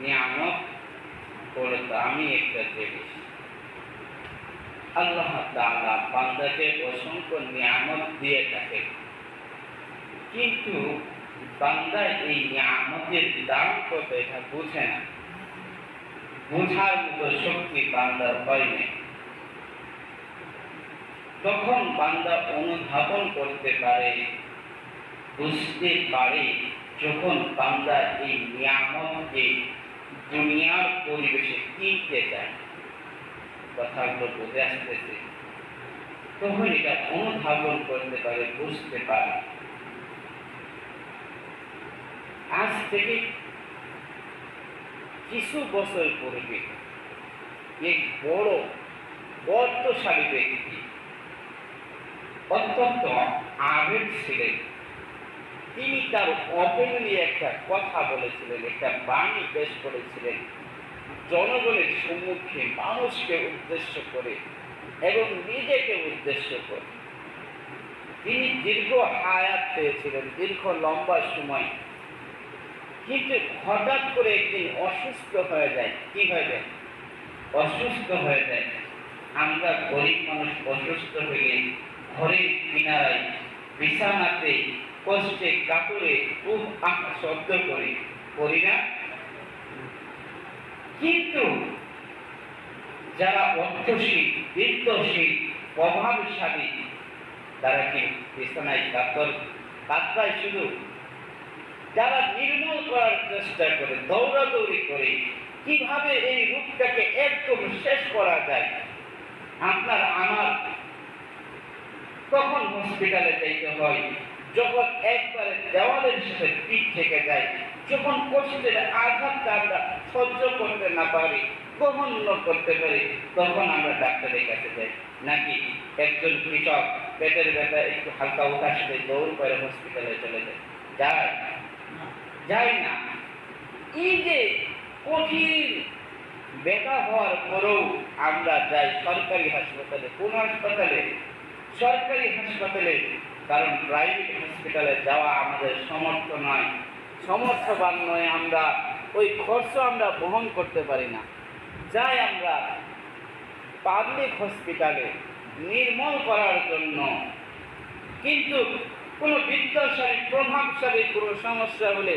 নিয়ামত বড় দামি একটা জিনিস। আল্লাহ তাআলা বান্দাকে অসংখ্য নিয়ামত দিয়ে থাকে, কিন্তু বান্দা এই নিয়ামতের দাম কত এটা বুঝে না। বোঝার মতো শক্তি বান্দার হয় না। তখন বান্দা অনুধাবন করতে পারে, বুঝতে পারে, যখন বান্দা এই নিয়ামতকে দুনিয়ার পরিবেশে কিনতে যায়। কথাগুলো বুঝে আসতেছে, তখন এটা অনুধাবন করতে পারে, বুঝতে পারে। আজ থেকে কিছু বছর পূর্বে এক বড় বর্তশালী ব্যক্তি, অত্যন্ত আবেগ ছিলেন, তিনি তার ওপেনলি একটা কথা বলেছিলেন, একটা বাণী পেশ করেছিলেন জনগণের সম্মুখে, মানুষকে উদ্দেশ্য করে এবং নিজেকে উদ্দেশ্য করে। তিনি দীর্ঘ হায়াত পেয়েছিলেন, দীর্ঘ লম্বা সময়, কিন্তু হঠাৎ করে একদিন অসুস্থ হয়ে যায়। কি হয়ে যায়? অসুস্থ হয়ে যায়। আমরা গরিব মানুষ অসুস্থ হয়ে ঘরের কিনারায় বিছানাতে কষ্টে কাতরে শব্দ করি না? কিন্তু যারা অর্থশীল, বিত্তশীল, প্রভাবশালী, তারা কি বিছানায় কাতরায় শুধু? যারা নির্মূল করার চেষ্টা করে, দৌড়াদৌড়ি করে, কিভাবে এই রূপটাকে একদম শেষ করা যায়। আপনার আমার তখন হসপিটালে যাইতে হয় যখন একবারে দেওয়ালের সাথে পিঠ থেকে যায়, যখন কষ্টের আঘাতটা আমরা সহ্য করতে না পারি, গ্রহণ করতে পারি, তখন আমরা ডাক্তারের কাছে যাই। নাকি একজন কৃষক পেটের ব্যথা একটু হালকা ওঠার সাথে দৌড় করে হসপিটালে চলে যায়? যায় না। এই যে কঠিন ব্যথা হওয়ার পরেও আমরা যাই সরকারি হাসপাতালে। কোন হাসপাতালে? সরকারি হাসপাতালে। কারণ প্রাইভেট হসপিটালে যাওয়া আমাদের সমর্থ নয়, সমর্থবান নয়, আমরা ওই খরচ আমরা বহন করতে পারি না। যাই আমরা পাবলিক হসপিটালে নির্মূল করার জন্য। কিন্তু কোনো বিত্তশালী, প্রভাবশালী কোনো সমস্যা হলে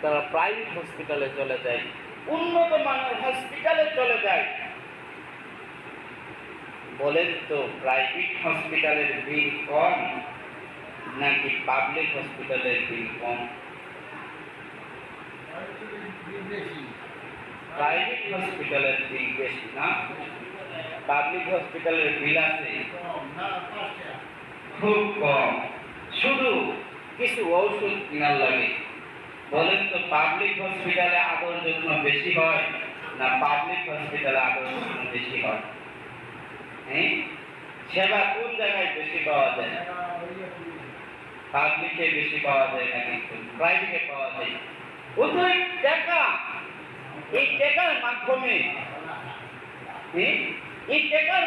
তারা প্রাইভেট হসপিটালে চলে যায়, উন্নত মানের হসপিটালে চলে যায়। বলেন তো, প্রাইভেট হসপিটালের বিল কম নাকি পাবলিক হসপিটালের বিল কম? প্রাইভেট হসপিটালের বিল বেশি না? পাবলিক হসপিটালের বিল আছে খুব কম, শুধু কিছু ঔষধ কেনার লাগে। বলেন তো, পাবলিক হসপিটালে আদর যত্ন বেশি হয় না পাবলিক হসপিটালে আদর যত্ন বেশি হয়? সেবা কোন জায়গায় বেশি পাওয়া যায়? পাবলিকে বেশি পাওয়া যায় না, কিন্তু প্রাইভেটে পাওয়া যায়। ওই টাকা, এই টাকার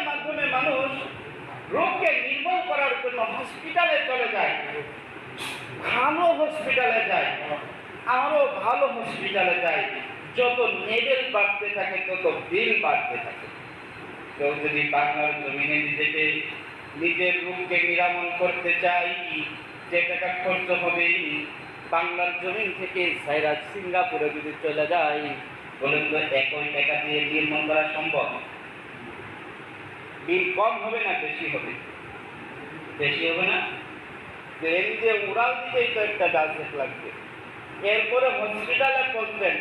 মাধ্যমে মানুষ রোগকে নির্মূল করার জন্য হসপিটালে চলে যায়, ভালো হসপিটালে যায়, আরো ভালো হসপিটালে যায়। যত লেভেল বাড়তে থাকে তত বিল বাড়তে থাকে। কেউ যদি বাংলার জমিনে নিজের রোগকে নিরাময় করতে চাই, যে টাকা খরচ হবে বাংলার জমিন থেকে সাইরা সিঙ্গাপুরে যদি চলে যায়, বলেন তো একই টাকা দিয়ে নির্মূল করা সম্ভব? বিল কম হবে না বেশি হবে? বেশি হবে না? ট্রেন দিয়ে উড়াল দিতেই তো একটা বাজেট লাগবে, এরপরে হসপিটালে পৌঁছবেন,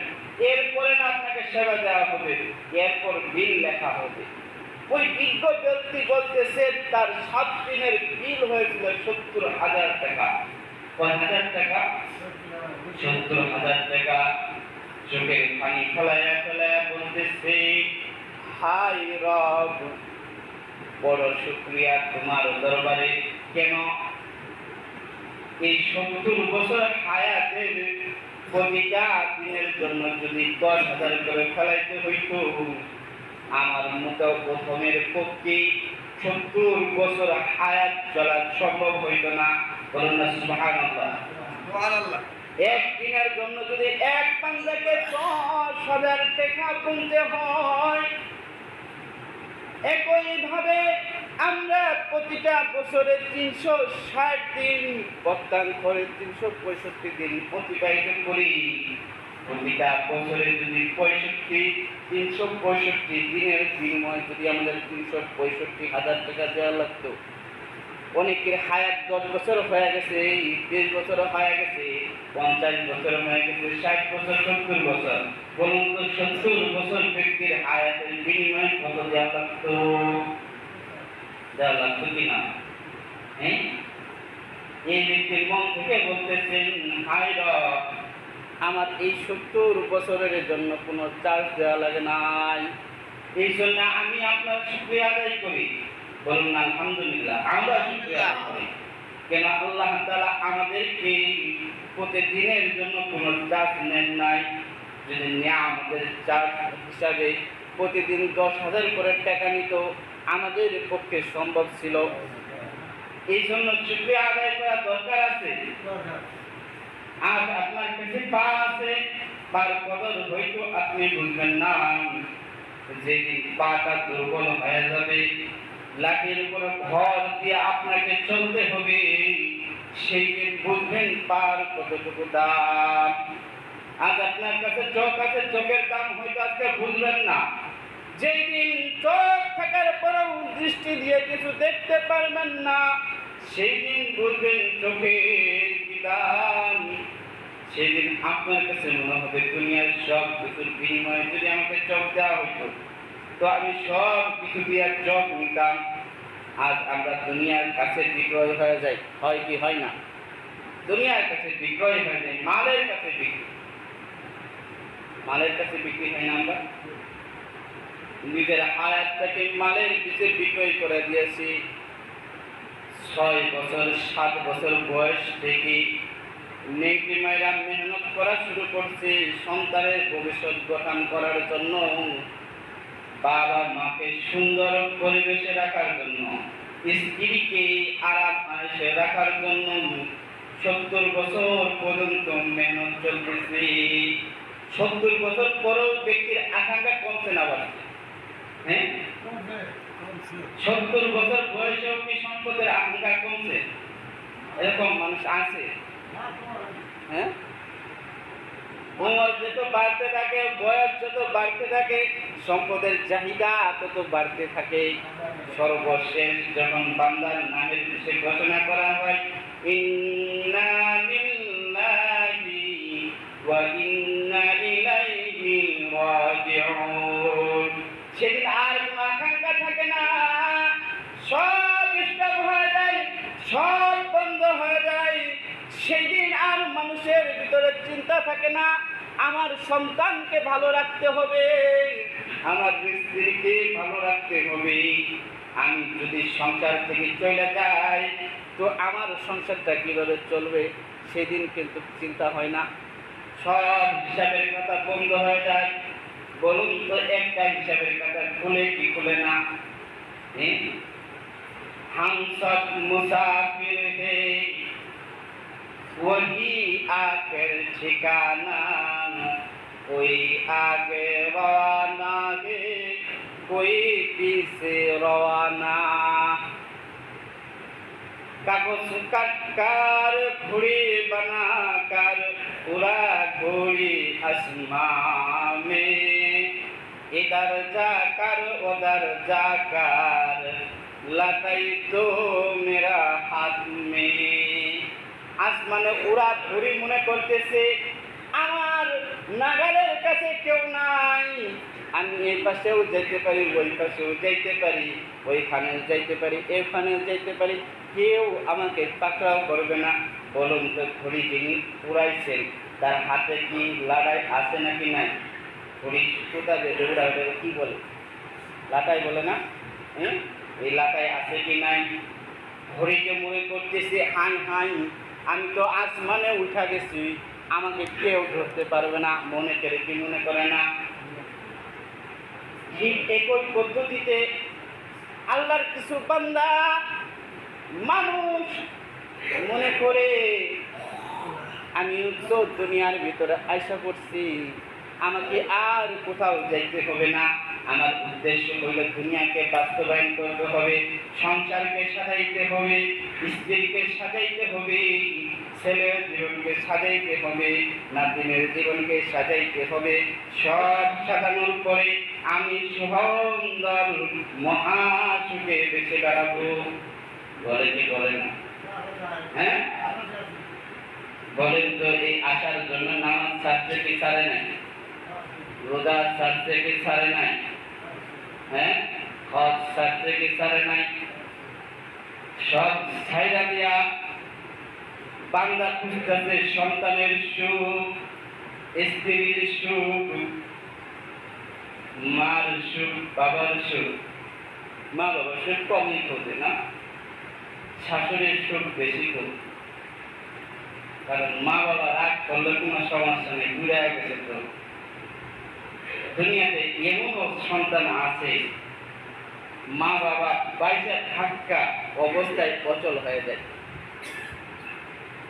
এরপরে না আপনাকে সেবা দেওয়া হবে, এরপর বিল লেখা হবে। ওই বিজ্ঞ ব্যক্তি বলতেছে তার 7 দিনের বিল হয়েছিল 70,000 টাকা। কয় হাজার টাকা? 70,000 টাকা। চোখের পানি ফলাইয়া বলতেছে, হাই রব, বড় শুকরিয়া তোমার দরবারে। কেন? এই 70 বছর হায়াতের প্রতিটা দিনের জন্য যদি 10,000 করে ফেলাইতে হইত, আমার মতো প্রথমের পক্ষে 70 বছর হায়াত চলা সম্ভব হইত না। বলুন না সুবহানাল্লাহ। সুবহানাল্লাহ। এক দিনের জন্য যদি এক বান্দাকে 10 10,000 টাকা গুনতে হয়। একইভাবে আমরা প্রতিটা বছরে 360 দিন পক্ষান্তরে 365 দিন অতিবাহিত করি। প্রতিটা বছরে যদি 365 দিনের বিনিময়ে যদি আমাদের 365,000 টাকা দেওয়া লাগতো, অনেকের হায়াত 10 বছর হয়ে গেছে, 20 বছর হয়ে গেছে, 50 বছর হয়ে গেছে, 60 বছর, 70 বছর। বলুন তো 70 বছর ব্যক্তির হায়াতের বিনিময়ে কত দেওয়া লাগতো? দেওয়া লাগতো কিনা? হ্যাঁ, এই ব্যক্তির মন থেকে বলতেছেন, হায় রব, আমার এই 70 বছরের জন্য কোনো চার্জ দেওয়া লাগে নাই, এই জন্য আমি আপনার শুকরিয়া আদায় করি। বলুন আলহামদুলিল্লাহ। আমরা শুকরিয়া আদায় করি কেন? আল্লাহ তাআলা আমাদেরকে প্রতিদিনের জন্য কোনো চার্জ নেন নাই। যদি নিয়ামতের চার্জ হিসাবে প্রতিদিন 10,000 করে টাকা নিত, আমাদের পক্ষে সম্ভব ছিল। এই জন্য শুকরিয়া আদায় করা দরকার আছে। আজ আপনার কাছে পা আছে, পার কদর হয়তো আপনি বুঝবেন না। যেদিন পাটা দুর্বল হয়ে যাবে, লাঠির উপরে ভর দিয়ে আপনাকে চলতে হবে, সেই দিন বুঝবেন পার কতটুকু দাম। আজ আপনার কাছে চোখ আছে, চোখের দাম হয়তো আজকে বুঝবেন না। যেই দিন চোখ থাকার পরেও দৃষ্টি দিয়ে কিছু দেখতে পারবেন না, সেই দিন বুঝবেন চোখের কি দাম। সেদিন আপনার কাছে মনে হবে দুনিয়ার সব কিছুর বিনিময়ে যদি আমাকে চোখ দেওয়া হতো, তো আমি সব কিছু দিয়ে চোখ নিতাম। আজ আমরা দুনিয়ার কাছে বিক্রয় হয়ে যাই, হয় কি হয় না? দুনিয়ার কাছে বিক্রয় হয়ে যায়, মালের কাছে বিক্রি, মালের কাছে বিক্রি হয় না। আমরা নিজের হায়াতটাকে মালের পিছে বিক্রয় করে দিয়েছি। 6 বছর 7 বছর বয়স থেকে নেংটি মায়েরা মেহনত করা শুরু করছে সন্তানের ভবিষ্যৎ গঠন করার জন্য, বাবা মাকে সুন্দর পরিবেশে রাখার জন্য, স্ত্রীকে আরাম আয়েশে রাখার জন্য 70 বছর পর্যন্ত মেহনত চলতেছে। 70 বছর পরেও ব্যক্তির আকাঙ্ক্ষা কমছে না বাড়ছে? হ্যাঁ, 70 বছর বয়সেও কি সম্পদের আকাঙ্ক্ষা কমছে? এরকম মানুষ আছে? হ্যাঁ, উমর যত বাড়তে থাকে, বয়স যত বাড়তে থাকে, সম্পদের চাহিদা তত বাড়তে থাকে। সর্বশেষ যখন বান্দার নামের বিষয়ে ঘোষণা করা হয়, ইন্না লিল্লাহি ওয়া ইন্না ইলাইহি রাজিউন, সেদিন আর কোনো আকাঙ্ক্ষা থাকে না। সব স্টপ হয়ে যায়, সব বন্ধ হয়ে যায়। সেদিন আর মানুষের ভিতরে চিন্তা থাকে না, আমার সন্তানকে ভালো রাখতে হবে, আমার স্ত্রীকে ভালো রাখতে হবে। আমি যদি সংসার থেকে চলে যাই, তো আমার সংসারটা কিভাবে চলবে, সেদিন কিন্তু চিন্তা হয় না। সব হিসাবের কথা বন্ধ হয়ে যায়। বলুন তো, একটা হিসাবের কথা খুলে কি খুলে না? हम सब मुसाफिर हैं, वही आखिर ठिकाना, कोई आगे रवाना है, कोई पीछे रवाना। कागज काटकर घोड़ी बनाकर उड़ा घोड़ी आसमां में, इधर जाकर उधर जाकर लटाई तो मेरा हाथ में। আসমানে উড়া ঘুরি মনে করতেছে আমার নাগালের কাছে কেউ নাই, আমি এই পাশেও যেতে পারি, ওই পাশেও যেতে পারি, ওইখানেও যেতে পারি, এখানেও যেতে পারি, কেউ আমাকে পাকড়াও করবে না। বলুন তো, ঘড়ি যিনি উড়াইছেন তার হাতে কি লাটাই আছে নাকি নাই? ঘড়ি কোথা বেঁধে উড়াবে কি বলে? লাটাই বলে না? হ্যাঁ, এই লাটাই আছে কি নাই? ঘড়িকে মনে করতেছে হাই হাই, আমি তো আসমানে উঠা গেছি, আমাকে কেউ ধরতে পারবে না, মনে করে কি মনে করে না? ঠিক একই পদ্ধতিতে আল্লাহর কিছু বান্দা মানুষ মনে করে আমি তো দুনিয়ার ভিতরে আশা করছি, আমাকে আর কোথাও যাইতে হবে না। আমার উদ্দেশ্য হইল দুনিয়াকে বাস্তবায়ন করতে হবে, সংসারকে সাজাইতে হবে, স্ত্রীকে সাজাইতে হবে, ছেলের জীবনকে সাজাইতে হবে, নাতিনের জীবনকে সাজাইতে হবে। সব সাজানোর পরে আমি সুন্দর মহাসুখে বেঁচে বেড়াবো। বলে কি বলে না? হ্যাঁ বলেন তো, এই আসার জন্য নামাজ ছাড়তে কি ছাড়ে নাই? রোজা ছাড়তে কি ছাড়ে নাই? হ্যাঁ হজ ছাড়তে কি ছাড়ে নাই? সব ছাইরা দিয়া বান্দা খুঁজতেছে সন্তানের সুখ, স্ত্রীর সুখ, মার সুখ, বাবার সুখ। মা বাবার সুখ কমই খোঁজে না, শাশুড়ির সুখ বেশি খোঁজে। কারণ মা বাবা রাগ করলে কোনো সমস্যা নেই, ঘুরে গেছে। তো দুনিয়াতে এমনও সন্তান আছে মা বাবা বাইশে থাকা অবস্থায় অচল হয়ে যায়,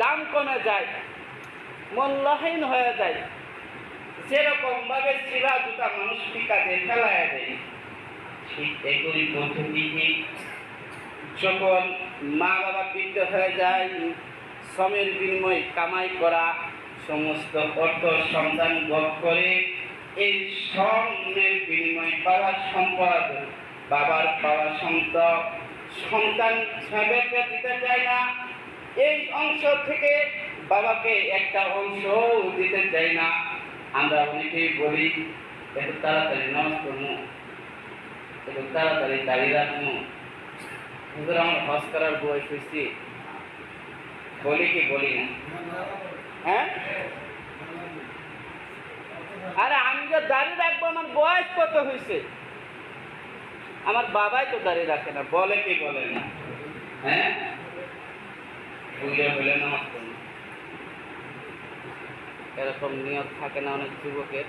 দাম কমে যায়, মূল্যহীন হয়ে যায়। যেরকম ভাবে শিরা জুতা মানুষ পিকাতে ফেলায় দেয়, ঠিক একই পদ্ধতিতে যখন মা বাবা বৃদ্ধ হয়ে যায়, শ্রমের বিনিময়ে কামাই করা সমস্ত অর্থ সন্তান ভোগ করে। এই শ্রমের বিনিময়ে পাওয়া সম্পদ, বাবার পাওয়া সম্পদ সন্তান ছেলেকে দিতে চায় না। এই অংশ থেকে বাবাকে একটা অংশ দিতে চাই না। আমরা অনেকেই বলি একটু তাড়াতাড়ি নামাজ পড়বো, একটু তাড়াতাড়ি দাঁড়িয়ে রাখবো, আমার হজ করার বয়স হয়েছে। বলি কি বলি না? হ্যাঁ আরে আমি যে দাঁড়িয়ে রাখবো, আমার বয়স কত হয়েছে? আমার বাবাই তো দাঁড়িয়ে রাখে না। বলে কি বলে না? হ্যাঁ বুঝে বলে নামাজ পড়বো, এরকম নিয়ত থাকে না অনেক যুবকের।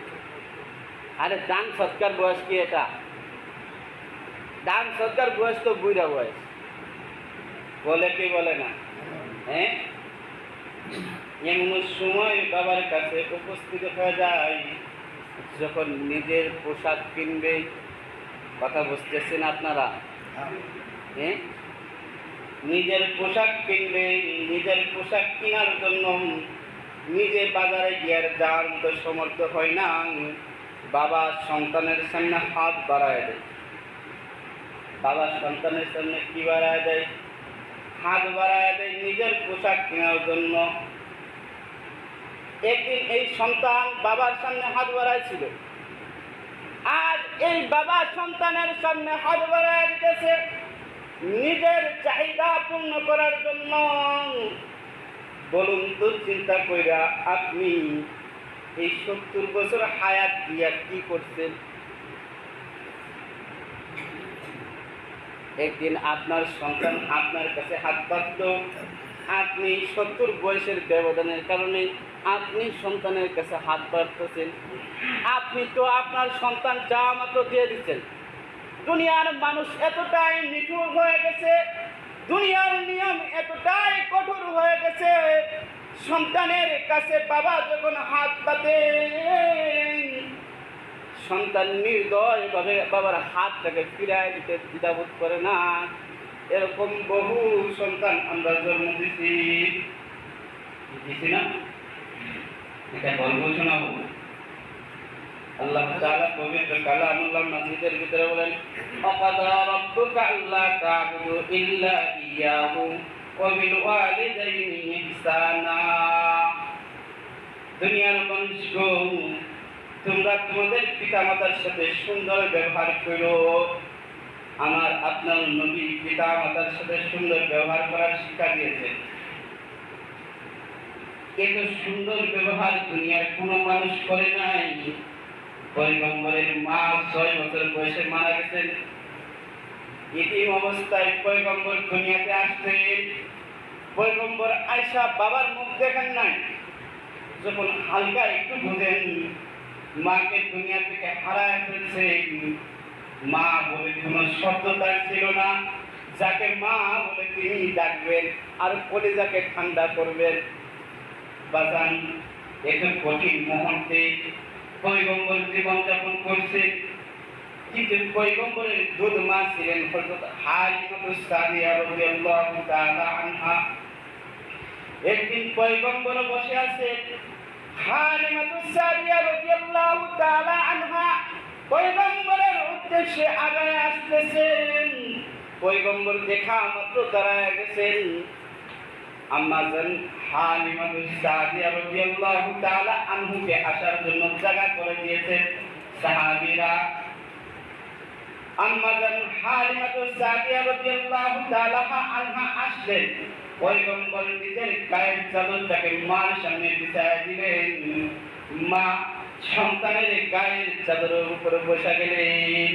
আরে দান সৎকার বয়স কি এটা? দান সৎকার বয়স তো বুড়া বয়স। বলে কি বলে না? হ্যাঁ এমন সময় বাবার কাছে উপস্থিত হয়ে যায় যখন নিজের পোশাক কিনবে। কথা বুঝতেছেন আপনারা? হ্যাঁ নিজের পোশাক কিনবে, নিজের পোশাক কেনার জন্য নিজে বাজারে গিয়ে যাওয়ার মতো সমর্থ হয় না। বাবা সন্তানের সামনে হাত বাড়ায় দেয়। বাবা সন্তানের সামনে কি বাড়ায় দেয়? হাত বাড়ায় দেয় নিজের পোশাক কেনার জন্য। একদিন এই সন্তান বাবার সামনে হাত বাড়াইছিল, আর এই বাবা সন্তানের সামনে হাত বাড়ায় দিতেছে নিজের চাহিদা পূর্ণ করার জন্য। বলুন তো চিন্তা কইরা আপনি এই 70 বছর হায়াত দিয়া কি করছেন? একদিন আপনার সন্তান আপনার কাছে হাত বাঁধল, আপনি 70 বয়সের ব্যবধানের কারণে আপনি সন্তানের কাছে হাত বাড়তেছেন। আপনি তো আপনার সন্তান যা মাত্র দিয়ে দিচ্ছেন। দুনিয়ার মানুষ এতটাই নিঠুর হয়ে গেছে, দুনিয়ার নিয়ম এতটাই কঠোর হয়ে গেছে, সন্তানের কাছে বাবা যখন হাত পাতে সন্তান নির্দয়ভাবে বাবার হাতটাকে ফিরায় দিতে দ্বিধাবোধ করে না। এরকম বহু সন্তান আমরা জন্ম দিছি না? এটা গল্প শোনাবো। আল্লাহ তাআলা পবিত্র কালামুল্লাহ মাজিদের ভিতরে বলেন, আকাদা রাব্বুকা আল্লা তা'বুদু ইল্লা ইয়াহু ওয়া বিল ওয়ালিদাইনি ইহসানা। দুনিয়ার মানুষগণ, তোমরা তোমাদের পিতামাতার সাথে সুন্দর ব্যবহার করো। আমার আপনার নবী পিতামাতার সাথে সুন্দর ব্যবহার করার শিক্ষা দিয়েছেন। এত সুন্দর ব্যবহার দুনিয়ার কোনো মানুষ করে নাই। পয়গম্বরের মা 6 বছর বয়সে মারা গেছেন। এতিম অবস্থায় পয়গম্বর দুনিয়াতে আসছেন। পয়গম্বর আয়েশা বাবার মুখ দেখেন নাই। যখন হালকা একটু বুঝেন মাকে দুনিয়া থেকে হারায় ফেলছে, মা বলে কোনো শব্দ তার ছিল না। যাকে মা বলে তিনি ডাকবেন আর কলিজাকে ঠান্ডা করবেন। বাজান এত কঠিন মুহূর্তে পয়গম্বর জীবন যাপন করছেন, কিন্তু পয়গম্বরের দুধ মা ছিলেন হযরত হালিমাতুস সাদিয়া রাদিয়াল্লাহু তাআলা আনহা। একদিন পয়গম্বর বসে আছেন, হালিমাতুস সাদিয়া রাদিয়াল্লাহু তাআলা আনহা পয়গম্বরের উদ্দেশ্যে আগায় আসতেছেন। পয়গম্বর দেখা মাত্র দাঁড়ায় গেছেন। আম্মাজান হালিমাতুস সাদিয়া রাদিয়াল্লাহু তাআলা আনহুকে আসার জন্য জায়গা করে দিয়েছেন সাহাবীরা। আম্মাজান হালিমাতুস সাদিয়া রাদিয়াল্লাহু তাআলা আনহা আসলেন, পয়গম্বর নিজের গায়ের চাদরটাকে মার সামনে বিছায়া দিলেন। মা সন্তানের গায়ের চাদরের উপরে বসে গেলেন।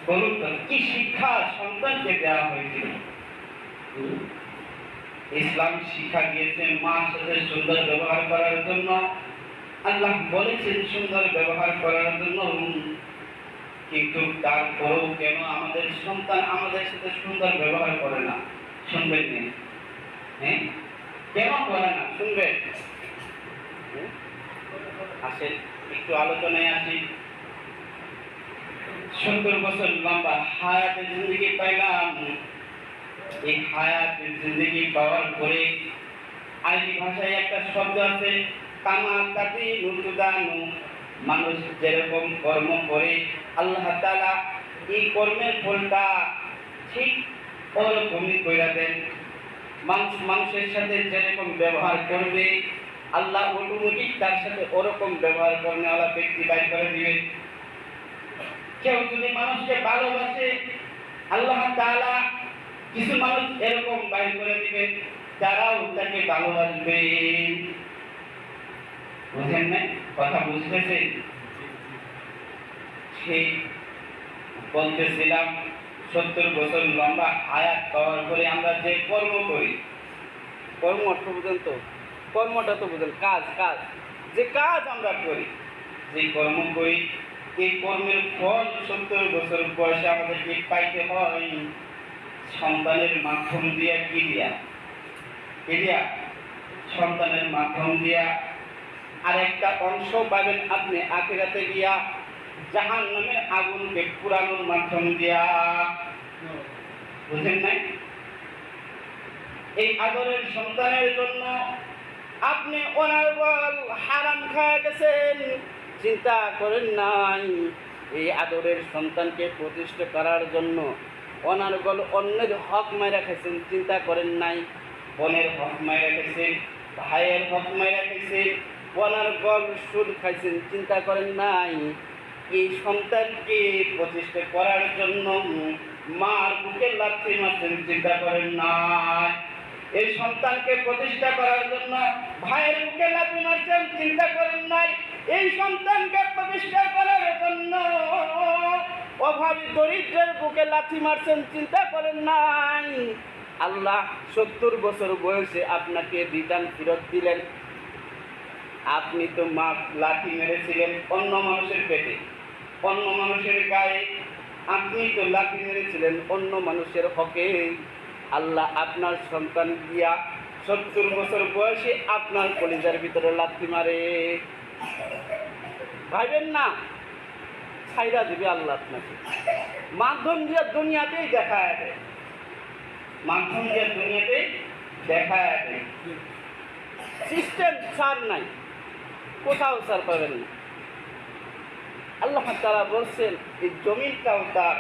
বলুন তো কি শিক্ষা সন্তানকে দেওয়া হয়েছিল? ইসলাম শিক্ষা দিয়েছেন মার সাথে সুন্দর ব্যবহার করার জন্য। আল্লাহ বলেছেন সুন্দর ব্যবহার করার জন্য, কিন্তু তারপরেও কেন আমাদের সন্তান আমাদের সাথে সুন্দর ব্যবহার করে না? শুনবেন না? হ্যাঁ, কেন করে না? শুনবেন? আসেন একটু আলোচনায় আসি। 70 বছর লম্বা হায়াতের জিন্দগি পাইলাম। এই হায়াতের জিন্দগি পাওয়ার পরে আরবি ভাষায় একটা শব্দ আছে, কামা তাতি নুতুদানু, মানুষ যেরকম কর্ম করে আল্লাহ তাআলা এই কর্মের ফলটা ঠিক ওরকমই কইরা দেন। মানুষের সাথে যেরকম ব্যবহার করবে আল্লাহ অটোমেটিক তার সাথে ওরকম ব্যবহার করেওয়ালা ব্যক্তি বাইর করে দিবে। কেউ যদি মানুষকে ভালোবাসে আল্লাহ তাআলা কিছু মানুষ এরকম বাইর করে দিবে, তারাও তাকে ভালোবাসবে। বুঝেন না? কথা বুঝতেছেন? সেই বলতেছিলাম 70 বছর লম্বা হায়াত পাওয়ার পরে আমরা যে কর্ম করি, কর্ম অর্থ বুঝেন তো? কর্মটা তো বুঝেন, কাজ। যে কাজ আমরা করি, যে কর্ম করি, এই কর্মের ফল 70 বছর বয়সে আমাদেরকে পাইতে হয় সন্তানের মাধ্যম দিয়া। কি দিয়া? সন্তানের মাধ্যম দিয়া। আর একটা অংশ পাবেন আপনি আখিরাতে গিয়া জাহান্নামের আগুনকে পুরানোর মাধ্যম দিয়া। বুঝেন নাই? এই আদরের সন্তানের জন্য আপনি অনার্বল হারাম খায় গেছেন, চিন্তা করেন নাই। এই আদরের সন্তানকে প্রতিষ্ঠা করার জন্য অনার্বল অন্যের হক মাইরা খাইছেন, চিন্তা করেন নাই। বোনের হক মাইরা খাইছেন, ভাইয়ের হক মাইরা খাইছেন, অনার্বল সুদ খাইছেন, চিন্তা করেন নাই। এই সন্তানকে প্রতিষ্ঠা করার জন্য মার বুকে লাথি মারছেন, চিন্তা করেন নাই। এই সন্তানকে প্রতিষ্ঠা করার জন্য ভাইয়ের বুকে লাথি মারছেন, চিন্তা করেন নাই। এই সন্তানকে প্রতিষ্ঠা করার জন্য অভাবী দরিদ্রের বুকে লাথি মারছেন, চিন্তা করেন নাই। আল্লাহ 70 বছর বয়সে আপনাকে রিটার্ন ফেরত দিলেন। আপনি তো মা লাথি মেরেছিলেন অন্য মানুষের পেটে, অন্য মানুষের গায়ে। আপনি তো লাথি মেরেছিলেন অন্য মানুষের হকে। আল্লাহ আপনার সন্তান দিয়া 70 বছর বয়সে আপনার কলিজার ভিতরে লাথি মারে। ভাইবেন না, ছাইরা দিবে আল্লাহ আপনাকে। মাধ্যম দিয়ে দুনিয়াতেই দেখায় দেয়, মাধ্যম দিয়ে দুনিয়াতেই দেখায় দেয়। সিস্টেম ছাড় নাই, কোথাও ছাড় পাবেন না। আল্লাহ তাআলা বলছেন এই জমিনটাও তার,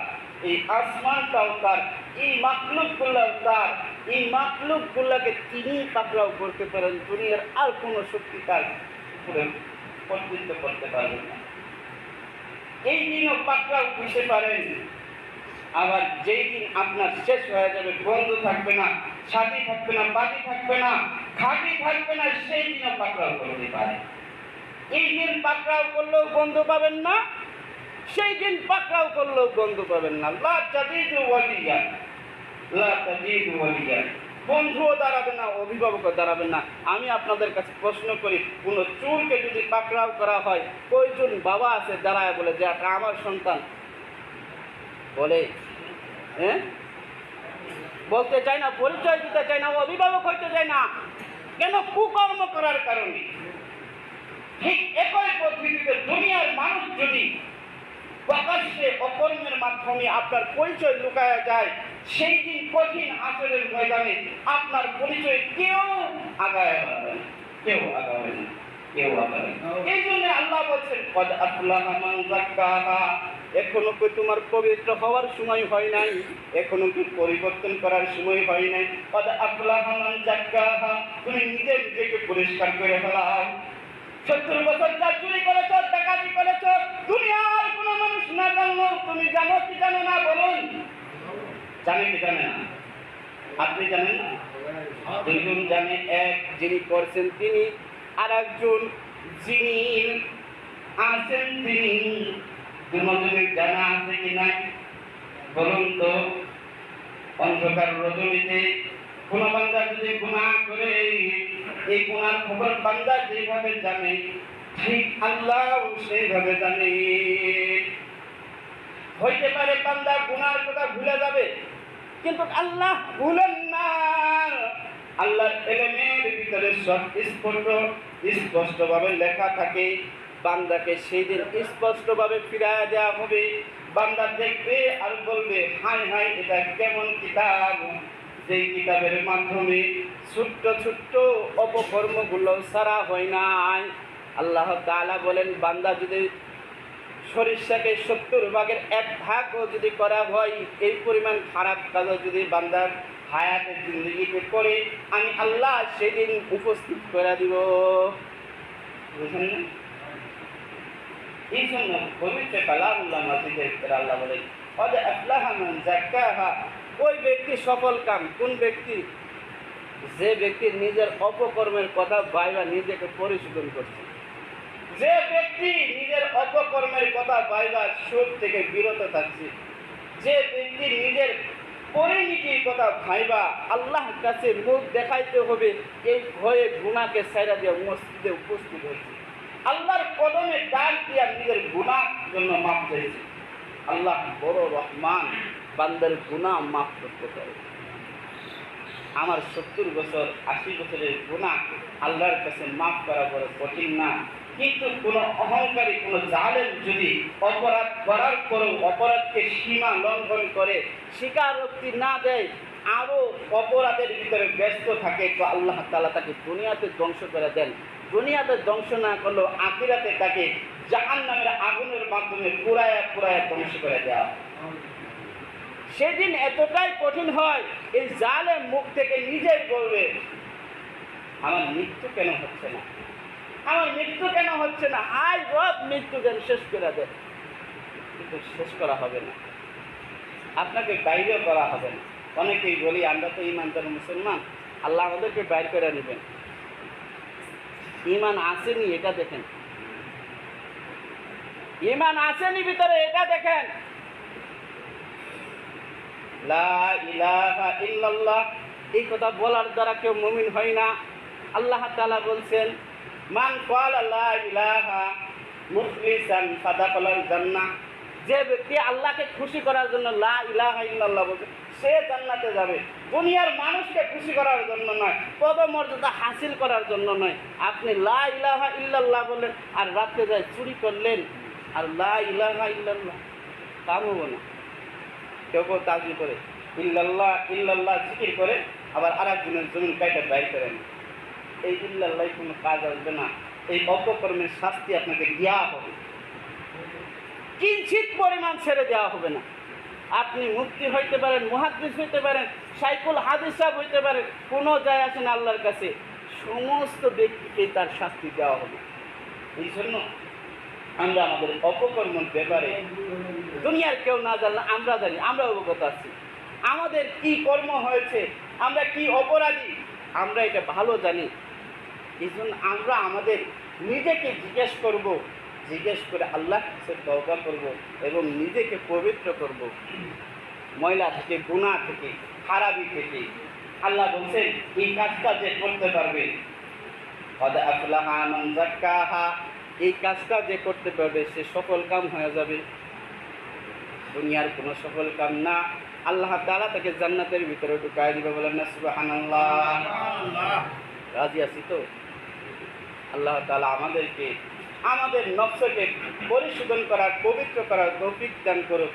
এই আসমানটাও তার, এই মাখলুকগুলো তার। এই মাখলুকগুলোকে তিনি পাকড়াও করতে পারেন, দুনিয়ার আর কোনো শক্তি তার পরিবর্তিত করতে পারবেন না। এই দিনও পাকড়াও করতে পারেন। আবার যেই দিন আপনার শেষ হয়ে যাবে, বন্ধু থাকবে না, সাথী থাকবে না, বাড়ি থাকবে না, খাঁটি থাকবে না, সেই দিনও পাকড়াও করতে পারে। এই দিন পাকড়াও করলেও বন্ধু পাবেন না, সেই দিন পাকড়াও করলেও বন্ধু পাবেন না। লা তাজিদু ওয়ালিয়ান, লা তাজিদু ওয়ালিয়ান। বন্ধুও দাঁড়াবে না, অভিভাবকও দাঁড়াবে না। আমি আপনাদের কাছে প্রশ্ন করি, কোনো চোরকে যদি পাকড়াও করা হয়, কয়জন বাবা আছে দাঁড়ায় বলে যে এটা আমার সন্তান? বলে? হ্যাঁ, বলতে চায় না, পরিচয় দিতে চায় না, অভিভাবক হইতে চায় না। কেন? কুকর্ম করার কারণে। ঠিক একই পদ্ধতিতে দুনিয়ার মানুষ যদি প্রকাশ্যে অকর্মের মাধ্যমে আপনার পরিচয় লুকায়া যায়, সেই দিন কঠিন আসরের ময়দানে আপনার পরিচয় কেউ আগায় হবে না, কেউ আগাবে না, কেউ আগাবে না। এই জন্য আল্লাহ বলছেন কদ আফলাহা মান যাক্কাহা, এখনো কি তোমার পবিত্র হওয়ার সময় হয় নাই, এখনো কি পরিবর্তন করার সময় হয় নাই। কদ আফলাহা মান যাক্কাহা, তুমি নিজেকে পরিষ্কার করে ফেলাও। 70 বছর যা চুরি করেছ, ডাকাতি করেছ, দুনিয়ার কোনো মানুষ না জানলো, তুমি জানো কি জানো না বলুন? জানে কি জানে না? আপনি জানেন না? দুইজন জানে, এক যিনি করছেন তিনি, আর একজন যিনি আছেন তিনি। দুজনের জানা আছে কি নাই বলুন তো? অন্ধকার রজনীতে কোন বান্দা যদি গুনাহ করে, এই গুনার খবর বান্দা যেভাবে জানে, ঠিক আল্লাহ সেইভাবে জানে। হইতে পারে বান্দা গুনার কথা ভুলে যাবে, কিন্তু আল্লাহ ভুলেন না। আল্লাহর ইলমের ভিতরে সব স্পষ্টভাবে লেখা থাকে। বান্দাকে সেই দিন স্পষ্টভাবে ফিরাইয়া দেওয়া হবে। বান্দা দেখবে আর বলবে, হায় হায়, এটা কেমন কিতাব, যেই কিতাবের মাধ্যমে ছোট্ট ছোট্ট অপকর্মগুলো সারা হয় নাই। আল্লাহ তাআলা বলেন, বান্দা যদি সরিষাকে 70 ভাগের 1 ভাগও যদি করা হয়, এই পরিমাণ খারাপ কাজও যদি বান্দার হায়াতের জিন্দগিতে করে, আমি আল্লাহ সেদিন উপস্থিত করে দিব। বুঝলেন না? এই জন্য পবিত্র কালামুল্লাহ মাজিদের ভিতরে আল্লাহ বলেন কদ আফলাহা মান যাক্কাহা, ওই ব্যক্তি সফল কাম। কোন ব্যক্তি? যে ব্যক্তি নিজের অপকর্মের কথা ভাইবা নিজেকে পরিশোধন করছে, যে ব্যক্তি নিজের অপকর্মের কথা ভাইবা সুদ থেকে বিরত থাকছে, যে ব্যক্তি নিজের পরিণতির কথা ভাইবা আল্লাহর কাছে মুখ দেখাইতে হবে এই ভয়ে গুনাহকে ছাইড়া দিয়ে মসজিদে উপস্থিত হয়েছে, আল্লাহর কদমে ডাক দিয়া নিজের গুনার জন্য মাফ চাইছে। আল্লাহ বড় রহমান, বান্দার গুনাহ মাফ করতে পারে। আমার 70 বছর 80 বছরের গুনাহ আল্লাহর কাছে মাফ করা বড় কঠিন না। কিন্তু কোনো অহংকারী, কোনো জালেম যদি অপরাধ করার পরেও অপরাধকে সীমা লঙ্ঘন করে, স্বীকারোক্তি না দেয়, আরও অপরাধের ভিতরে ব্যস্ত থাকে, তো আল্লাহ তাআলা তাকে দুনিয়াতে ধ্বংস করে দেন। দুনিয়াতে ধ্বংস না করলেও আখিরাতে তাকে জাহান্নামের আগুনের মাধ্যমে পুরায়া ধ্বংস করে দেওয়া। সেদিন এতটাই কঠিন হয়, এই জালেম মুখ থেকে নিজেই বলবে, আমার মৃত্যু কেন হচ্ছে না, আমার মৃত্যু কেন হচ্ছে না, আজ রব মৃত্যু দেন, শেষ করে দেন। কিন্তু শেষ করা হবে না, আপনাকে বাইরেও করা হবে না। অনেকেই বলি, আমরা তো ইমানদার মুসলমান, আল্লাহ আমাদেরকে বাইর করে নেবেন। ইমান আসেনি, এটা দেখেন। ইমান আসেনি ভিতরে, এটা দেখেন। লা ইলাহা ইল্লাল্লাহ, এই কথা বলার দ্বারা কেউ মুমিন হয় না। আল্লাহ তাআলা বলছেন, মান ক্বালা লা ইলাহা মুখলিসান ফাদাখালাল জান্নাহ, যে ব্যক্তি আল্লাহকে খুশি করার জন্য লা ইলাহা ইল্লাল্লাহ বলছে, সে জান্নাতে যাবে। দুনিয়ার মানুষকে খুশি করার জন্য নয়, পদমর্যাদা হাসিল করার জন্য নয়। আপনি লা ইলাহা ইল্লাল্লাহ বললেন আর রাত্রে যায় চুরি করলেন, আর লা ইলাহা ইল্লাল্লাহ কাম হবো না। কেউ কেউ তাজবি করে ইল্লাল্লাহ ইল্লাল্লাহ জিকির করে, আবার আর একজনের জমিন কাইটা ব্যয় করেন। এই ইল্লাল্লাহ কোনো কাজ আসবে না, এই অপকর্মের শাস্তি আপনাকে দেওয়া হবে, কিঞ্চিত পরিমাণ ছেড়ে দেওয়া হবে না। আপনি মুফতি হইতে পারেন, মুহাদ্দিস হইতে পারেন, শাইখুল হাদিস সাহেব হইতে পারেন, কোনো যায় আসে না আল্লাহর কাছে, সমস্ত ব্যক্তিকে তার শাস্তি দেওয়া হবে। এই জন্য আমরা আমাদের অপকর্মের ব্যাপারে দুনিয়ার কেউ না জানলে আমরা জানি, আমরা অবগত আছি। আমাদের কি কর্ম হয়েছে, আমরা কি অপরাধী, আমরা এটা ভালো জানি। এই জন্য আমরা আমাদের নিজেকে জিজ্ঞেস করে আল্লাহর কাছে তওবা করব এবং নিজেকে পবিত্র করব ময়লা থেকে, গুনাহ থেকে, খারাপি থেকে। আল্লাহ বলছেন, এই কাজটা যে করতে পারবে, কদ আফলাহা মান যাক্কাহা, এই কাজটা যে করতে পারবে সে সফল কাম হয়ে যাবে। দুনিয়ার কোনো সফল কাম না, আল্লাহ তাআলা তাকে জান্নাতের ভিতরে ঢুকায় দিবে। বলেন না সুবহানাল্লাহ। রাজি আছি তো? আল্লাহ তাআলা আমাদেরকে আমাদের নফসকে পরিশোধন করার, পবিত্র করার তৌফিক দান করুক।